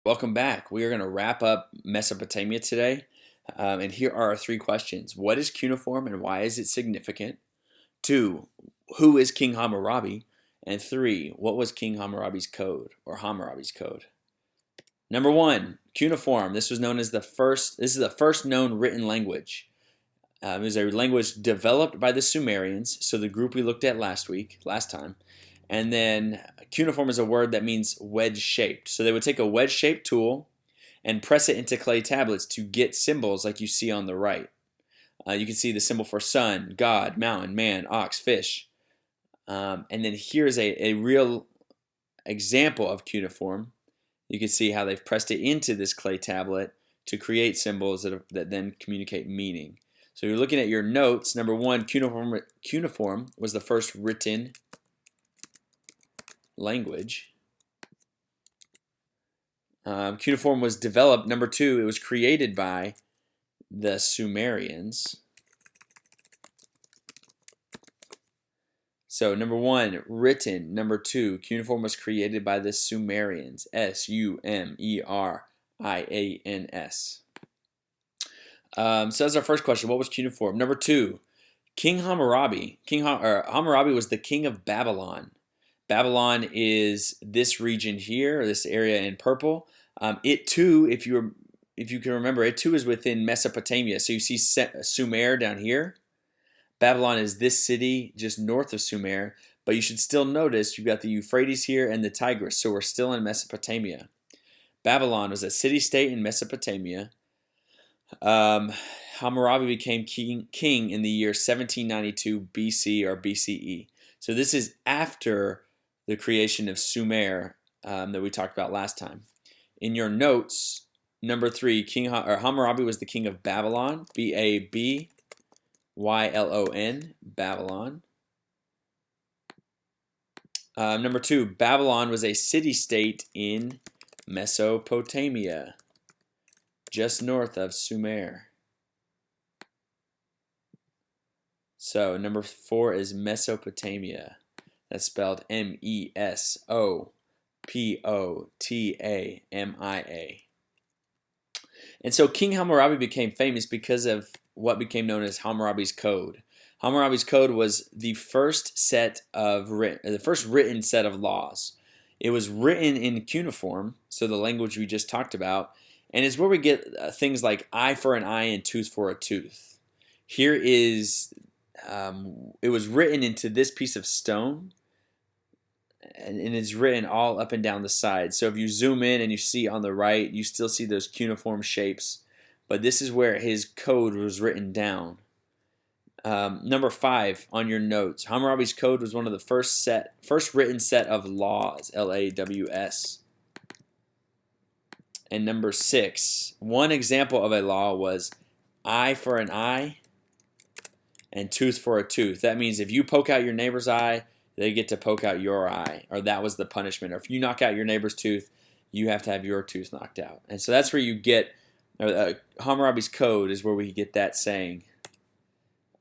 Welcome back. We are going to wrap up Mesopotamia today. And here are our three questions. What is cuneiform and why is it significant? 2, who is King Hammurabi? And 3, what was King Hammurabi's code or Hammurabi's code? Number 1, cuneiform. This was known as this is the first known written language. It was a language developed by the Sumerians, so the group we looked at last time. And then cuneiform is a word that means wedge-shaped. So they would take a wedge-shaped tool and press it into clay tablets to get symbols like you see on the right. You can see the symbol for sun, God, mountain, man, ox, fish. And then here's a real example of cuneiform. You can see how they've pressed it into this clay tablet to create symbols that then communicate meaning. So you're looking at your notes. Number 1, cuneiform was the first written language. Cuneiform was developed. Number 2, it was created by the Sumerians. So number 1, written. Number 2, cuneiform was created by the Sumerians. S-U-M-E-R-I-A-N-S. So that's our first question. What was cuneiform? Number 2, King Hammurabi. Hammurabi was the king of Babylon. Babylon is this region here, or this area in purple. It too, if you can remember, it too is within Mesopotamia. So you see Sumer down here. Babylon is this city just north of Sumer, but you should still notice you've got the Euphrates here and the Tigris, so we're still in Mesopotamia. Babylon was a city-state in Mesopotamia. Hammurabi became king in the year 1792 BC or BCE. So this is after the creation of Sumer that we talked about last time. In your notes, number 3, Hammurabi was the king of Babylon, B-A-B-Y-L-O-N, Babylon. Number 2, Babylon was a city-state in Mesopotamia, just north of Sumer. So number 4 is Mesopotamia. That's spelled M-E-S-O-P-O-T-A-M-I-A. And so King Hammurabi became famous because of what became known as Hammurabi's Code. Hammurabi's Code was the first written set of laws. It was written in cuneiform, so the language we just talked about, and it's where we get things like eye for an eye and tooth for a tooth. Here is, it was written into this piece of stone, and it's written all up and down the side. So if you zoom in and you see on the right, you still see those cuneiform shapes, but this is where his code was written down. Number 5 on your notes, Hammurabi's Code was one of the first written set of laws, L-A-W-S. And number 6, one example of a law was eye for an eye and tooth for a tooth. That means if you poke out your neighbor's eye, they get to poke out your eye, or that was the punishment. Or if you knock out your neighbor's tooth, you have to have your tooth knocked out. And so that's where you get, Hammurabi's Code is where we get that saying.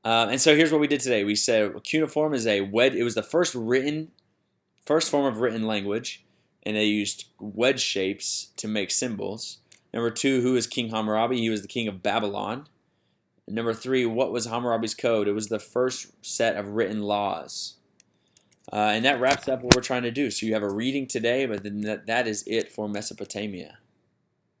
And so here's what we did today. We said cuneiform is it was the first form of written language, and they used wedge shapes to make symbols. Number 2, who is King Hammurabi? He was the king of Babylon. And number 3, what was Hammurabi's Code? It was the first set of written laws. And that wraps up what we're trying to do. So you have a reading today, but then that is it for Mesopotamia.